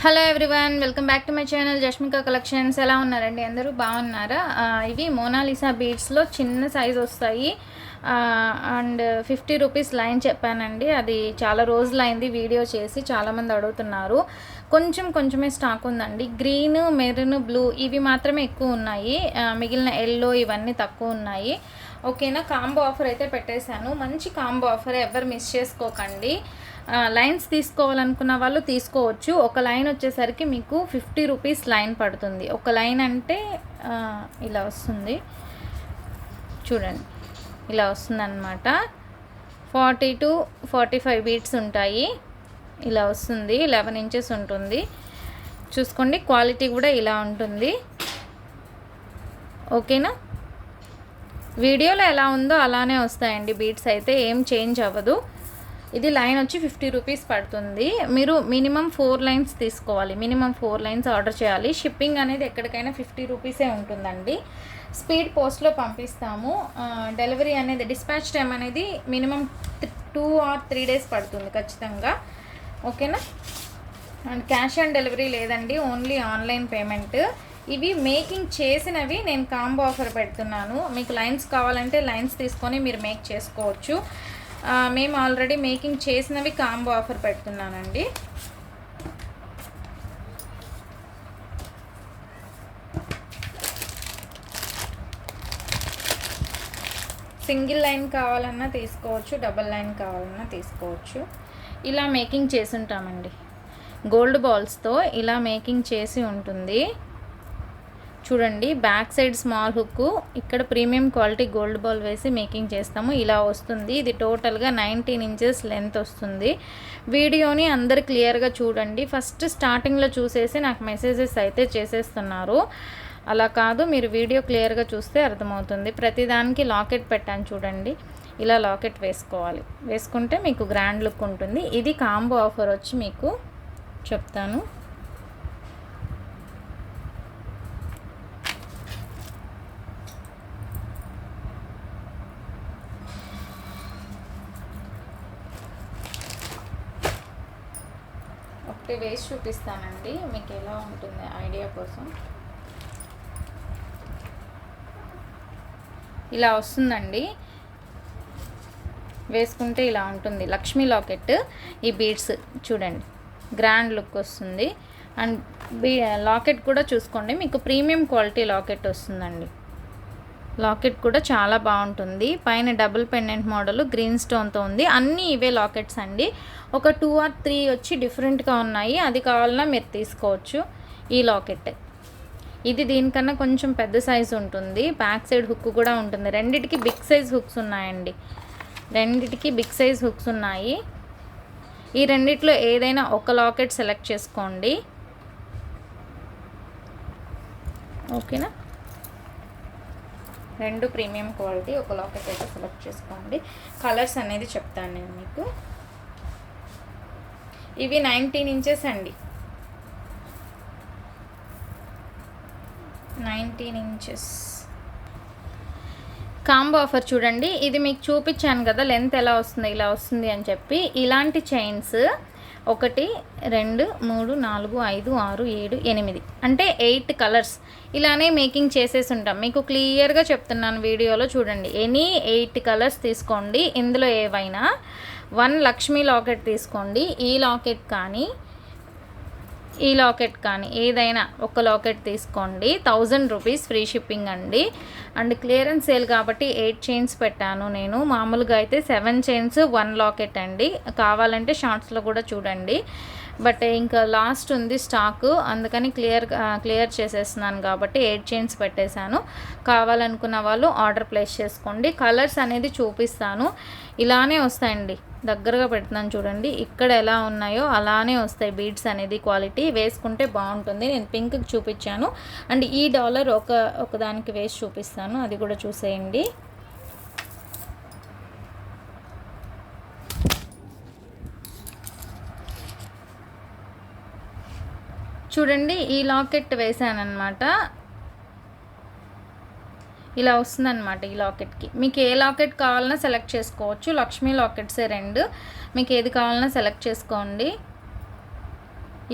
Hello everyone, welcome back to my channel Jashmika collections. ఎలా ఉన్నారండి? అందరూ బాగున్నారా? ఇవి మోనాలిసా బీడ్స్లో చిన్న సైజ్ వస్తాయి. అండ్ 50 రూపీస్ లైన్ చెప్పానండి. అది చాలా రోజులైంది వీడియో చేసి, చాలామంది అడుగుతున్నారు. కొంచెమే స్టాక్ ఉందండి. గ్రీన్, మెరూన్, బ్లూ ఇవి మాత్రమే ఎక్కువ ఉన్నాయి. మిగిలిన ఎల్లో ఇవన్నీ తక్కువ ఉన్నాయి. ఓకేనా? కాంబో ఆఫర్ అయితే పెట్టేశాను. మంచి కాంబో ఆఫర్, ఎవరు మిస్ చేసుకోకండి. లైన్స్ తీసుకోవాలనుకున్న వాళ్ళు తీసుకోవచ్చు. ఒక లైన్ వచ్చేసరికి మీకు 50 రూపీస్ లైన్ పడుతుంది. ఒక లైన్ అంటే ఇలా వస్తుంది చూడండి, ఇలా వస్తుంది అన్నమాట. 40 to 45 బీట్స్ ఉంటాయి. ఇలా వస్తుంది, 11 ఇంచెస్ ఉంటుంది. చూసుకోండి, క్వాలిటీ కూడా ఇలా ఉంటుంది. ఓకేనా? వీడియోలో ఎలా ఉందో అలానే వస్తాయండి బీట్స్, అయితే ఏం చేంజ్ అవ్వదు. ఇది లైన్ వచ్చి 50 రూపీస్ పడుతుంది. మీరు మినిమం 4 లైన్స్ తీసుకోవాలి. మినిమం 4 లైన్స్ ఆర్డర్ చేయాలి. షిప్పింగ్ అనేది ఎక్కడికైనా 50 రూపీసే ఉంటుందండి. స్పీడ్ పోస్ట్లో పంపిస్తాము. డెలివరీ అనేది, డిస్పాచ్ టైం అనేది మినిమం 2 or 3 డేస్ పడుతుంది ఖచ్చితంగా. ఓకేనా? అండ్ క్యాష్ ఆన్ డెలివరీ లేదండి, ఓన్లీ ఆన్లైన్ పేమెంట్. ఇవి మేకింగ్ చేసినవి నేను కాంబో ఆఫర్ పెడుతున్నాను. మీకు లైన్స్ కావాలంటే లైన్స్ తీసుకొని మీరు మేక్ చేసుకోవచ్చు. మేము ఆల్రెడీ మేకింగ్ చేసినవి కాంబో ఆఫర్ పెడుతున్నానండి. సింగిల్ లైన్ కావాలన్నా తీసుకోవచ్చు, డబల్ లైన్ కావాలన్నా తీసుకోవచ్చు. ఇలా మేకింగ్ చేసి ఉంటామండి. గోల్డ్ బాల్స్తో ఇలా మేకింగ్ చేసి ఉంటుంది. చూడండి, బ్యాక్ సైడ్ స్మాల్ హుక్, ఇక్కడ ప్రీమియం క్వాలిటీ గోల్డ్ బాల్ వేసి మేకింగ్ చేస్తాము. ఇలా వస్తుంది. ఇది టోటల్గా 19 ఇంచెస్ లెంత్ వస్తుంది. వీడియోని అందరు క్లియర్గా చూడండి. ఫస్ట్ స్టార్టింగ్లో చూసేసి నాకు మెసేజెస్ అయితే చేసేస్తున్నారు. అలా కాదు, మీరు వీడియో క్లియర్గా చూస్తే అర్థమవుతుంది. ప్రతిదానికి లాకెట్ పెట్టాను చూడండి. ఇలా లాకెట్ వేసుకోవాలి. వేసుకుంటే మీకు గ్రాండ్ లుక్ ఉంటుంది. ఇది కాంబో ఆఫర్ వచ్చి మీకు చెప్తాను. ఒకటి వేసి చూపిస్తానండి మీకు ఎలా ఉంటుంది ఐడియా కోసం. ఇలా వస్తుందండి, వేసుకుంటే ఇలా ఉంటుంది. లక్ష్మీ లాకెట్. ఈ బీడ్స్ చూడండి, గ్రాండ్ లుక్ వస్తుంది. అండ్ లాకెట్ కూడా చూసుకోండి, మీకు ప్రీమియం క్వాలిటీ లాకెట్ వస్తుందండి. లాకెట్ కూడా చాలా బాగుంటుంది. పైన డబుల్ పెండెంట్ మోడల్ గ్రీన్ స్టోన్తో ఉంది. అన్నీ ఇవే లాకెట్స్ అండి. ఒక 2 or 3 వచ్చి డిఫరెంట్గా ఉన్నాయి. అది కావాలన్నా మీరు తీసుకోవచ్చు. ఈ లాకెట్ ఇది దీనికన్నా కొంచెం పెద్ద సైజు ఉంటుంది. బ్యాక్ సైడ్ హుక్ కూడా ఉంటుంది. రెండిటికి బిగ్ సైజ్ హుక్స్ ఉన్నాయండి. రెండిటికి బిగ్ సైజ్ హుక్స్ ఉన్నాయి. ఈ రెండిట్లో ఏదైనా ఒక లాకెట్ సెలెక్ట్ చేసుకోండి. ఓకేనా? రెండు ప్రీమియం క్వాలిటీ, ఒక లాకెట్ అయితే సెలెక్ట్ చేసుకోండి. కలర్స్ అనేది చెప్తాను నేను మీకు. ఇవి 19 ఇంచెస్ అండి. 19 ఇంచెస్ కాంబో ఆఫర్ చూడండి. ఇది మీకు చూపించాను కదా లెంత్ ఎలా వస్తుంది, ఇలా వస్తుంది అని చెప్పి. ఇలాంటి చైన్స్ 1 2 3 4 5 6 7 8 అంటే 8 కలర్స్ ఇలానే మేకింగ్ చేసేసి ఉంటాం. మీకు క్లియర్గా చెప్తున్నాను వీడియోలో చూడండి. ఎనీ 8 కలర్స్ తీసుకోండి. ఇందులో ఏవైనా 1 లక్ష్మీ లాకెట్ తీసుకోండి. ఈ లాకెట్ కానీ ఈ లాకెట్ కానీ ఏదైనా ఒక లాకెట్ తీసుకోండి. 1000 రూపీస్ ఫ్రీ షిప్పింగ్ అండి. అండ్ క్లియరెన్స్ సేల్ కాబట్టి 8 చైన్స్ పెట్టాను నేను. మామూలుగా అయితే 7 చైన్స్ 1 లాకెట్ అండి. కావాలంటే షార్ట్స్లో కూడా చూడండి. బట్ ఇంకా లాస్ట్ ఉంది స్టాక్, అందుకని క్లియర్ చేసేస్తున్నాను కాబట్టి 8 చైన్స్ పెట్టేశాను. కావాలనుకున్న వాళ్ళు ఆర్డర్ ప్లేస్ చేసుకోండి. కలర్స్ అనేది చూపిస్తాను. ఇలానే వస్తాయండి. దగ్గరగా పెడుతున్నాను చూడండి. ఇక్కడ ఎలా ఉన్నాయో అలానే వస్తాయి బీడ్స్ అనేది. క్వాలిటీ వేసుకుంటే బాగుంటుంది. నేను పింక్కి చూపించాను. అండ్ ఈ డాలర్ ఒకదానికి వేసి చూపిస్తాను, అది కూడా చూసేయండి. చూడండి, ఈ లాకెట్ వేసానన్నమాట. ఇలా వస్తుందన్నమాట. ఈ లాకెట్కి మీకు ఏ లాకెట్ కావాలన్నా సెలెక్ట్ చేసుకోవచ్చు. లక్ష్మీ లాకెట్సే 2, మీకు ఏది కావాలన్నా సెలెక్ట్ చేసుకోండి.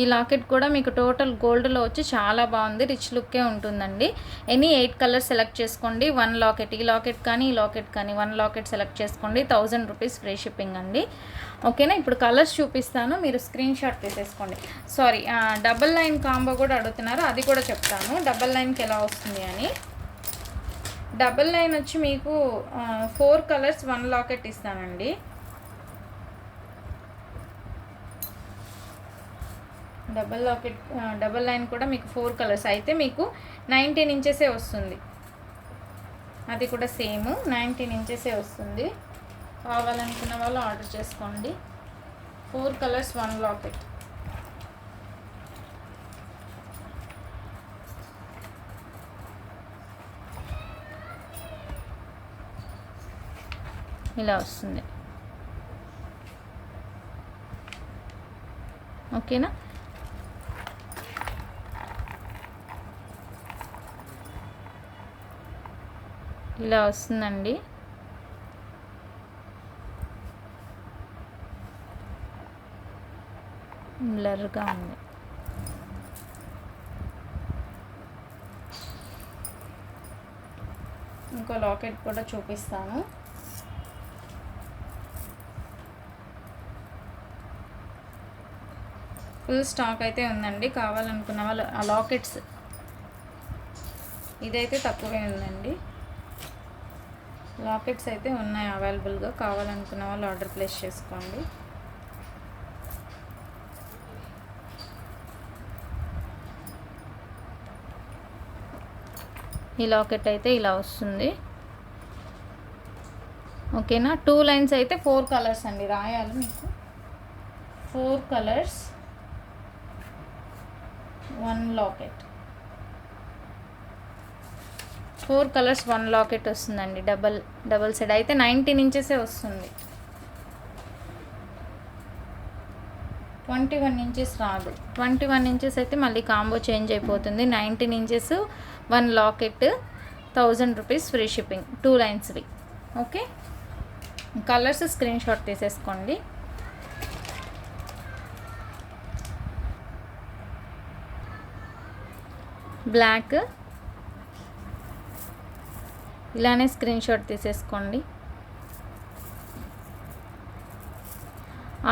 ఈ లాకెట్ కూడా మీకు టోటల్ గోల్డ్లో వచ్చి చాలా బాగుంది, రిచ్ లుక్కే ఉంటుందండి. ఎనీ 8 కలర్స్ సెలెక్ట్ చేసుకోండి. 1 లాకెట్, ఈ లాకెట్ కానీ ఈ లాకెట్ కానీ 1 లాకెట్ సెలెక్ట్ చేసుకోండి. 1000 రూపీస్ ఫ్రీ షిప్పింగ్ అండి. ఓకేనా. ఇప్పుడు కలర్స్ చూపిస్తాను, మీరు స్క్రీన్ షాట్ తీసేసుకోండి. సారీ, డబల్ లైన్ కాంబో కూడా అడుగుతున్నారు, అది కూడా చెప్తాను డబల్ లైన్కి ఎలా వస్తుంది అని. డబల్ లైన్ వచ్చి మీకు 4 కలర్స్ 1 లాకెట్ ఇస్తానండి. డబల్ లైన్ కూడా మీకు 4 కలర్స్ అయితే మీకు 19 ఇంచెసే వస్తుంది. అది కూడా సేమ్ 19 ఇంచెసే వస్తుంది. కావాలనుకున్న వాళ్ళు ఆర్డర్ చేసుకోండి. 4 కలర్స్ 1 లాకెట్. ఇలా వస్తుంది. ఓకేనా. ఇలా వస్తుందండి. బ్లర్గా ఉంది. ఇంకో లాకెట్ కూడా చూపిస్తాను. ఫుల్ స్టాక్ అయితే ఉందండి. కావాలనుకున్న వాళ్ళు ఆ లాకెట్స్ ఇదైతే తక్కువే ఉందండి. లాకెట్స్ అయితే ఉన్నాయి అవైలబుల్గా. కావాలనుకున్న వాళ్ళు ఆర్డర్ ప్లేస్ చేసుకోండి. ఈ లాకెట్ అయితే ఇలా వస్తుంది. ఓకేనా. 2 లైన్స్ అయితే 4 కలర్స్ అండి, రాయాలి మీకు. 4 కలర్స్ 1 లాకెట్. 4 కలర్స్ 1 లాకెట్ వస్తుందండి. డబల్ సెట్ అయితే 19 ఇంచెసే వస్తుంది. 21 ఇంచెస్ రాదు. 21 ఇంచెస్ అయితే మళ్ళీ కాంబో చేంజ్ అయిపోతుంది. 19 inches 1 locket 1000 rupees free shipping, 2 లైన్స్వి. ఓకే. కలర్స్ స్క్రీన్ షాట్ తీసేసుకోండి. బ్లాక్ ఇలానే స్క్రీన్ షాట్ తీసేసుకోండి.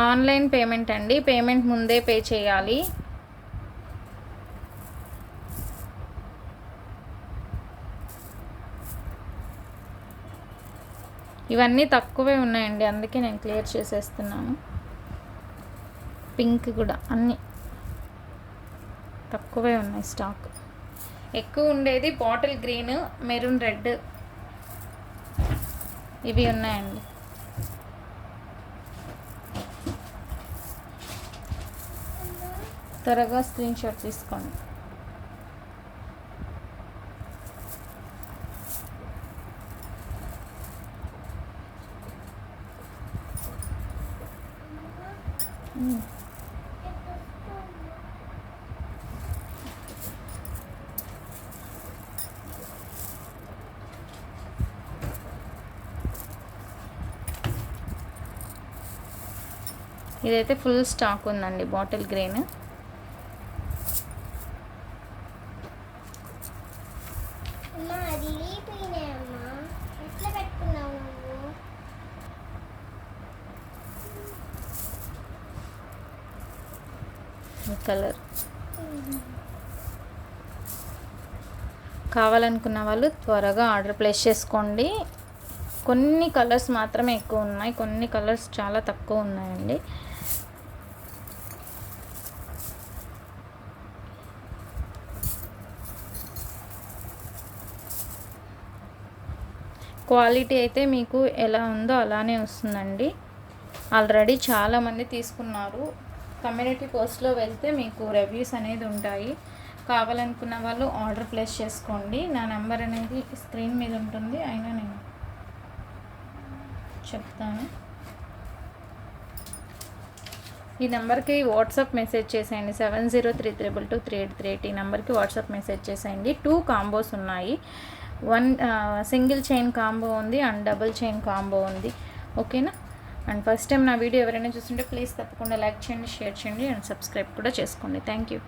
ఆన్లైన్ పేమెంట్ అండి, పేమెంట్ ముందే పే చేయాలి. ఇవన్నీ తక్కువే ఉన్నాయండి, అందుకే నేను క్లియర్ చేసేస్తున్నాను. పింక్ కూడా అన్నీ తక్కువే ఉన్నాయి స్టాక్. ఎక్కువ ఉండేది బాటిల్ గ్రీన్, మెరూన్ రెడ్, ఇవి ఉన్నాయండి. త్వరగా స్క్రీన్ షాట్ తీసుకోండి. ఇదైతే ఫుల్ స్టాక్ ఉందండి, బాటిల్ గ్రీన్. కలర్ కావాలనుకున్న వాళ్ళు త్వరగా ఆర్డర్ ప్లేస్ చేసుకోండి. కొన్ని కలర్స్ మాత్రమే ఎక్కువ ఉన్నాయి, కొన్ని కలర్స్ చాలా తక్కువ ఉన్నాయండి. క్వాలిటీ అయితే మీకు ఎలా ఉందో అలానే వస్తుందండి. ఆల్రెడీ చాలామంది తీసుకున్నారు. కమ్యూనిటీ పోస్ట్లో వెళ్తే మీకు రివ్యూస్ అనేది ఉంటాయి. కావాలనుకున్న వాళ్ళు ఆర్డర్ ప్లేస్ చేసుకోండి. నా నెంబర్ అనేది స్క్రీన్ మీద ఉంటుంది, అయినా నేను చెప్తాను. ఈ నెంబర్కి వాట్సాప్ మెసేజ్ చేసేయండి. 7033223838 ఈ నెంబర్కి వాట్సాప్ మెసేజ్ చేసేయండి. 2 కాంబోస్ ఉన్నాయి. 1 సింగిల్ చైన్ కాంబో ఉంది అండ్ డబుల్ చైన్ కాంబో ఉంది. ఓకేనా. అండ్ ఫస్ట్ టైం నా వీడియో ఎవరైనా చూస్తుంటే ప్లీజ్ తప్పకుండా లైక్ చేయండి, షేర్ చేయండి అండ్ సబ్స్క్రైబ్ కూడా చేసుకోండి. Thank you.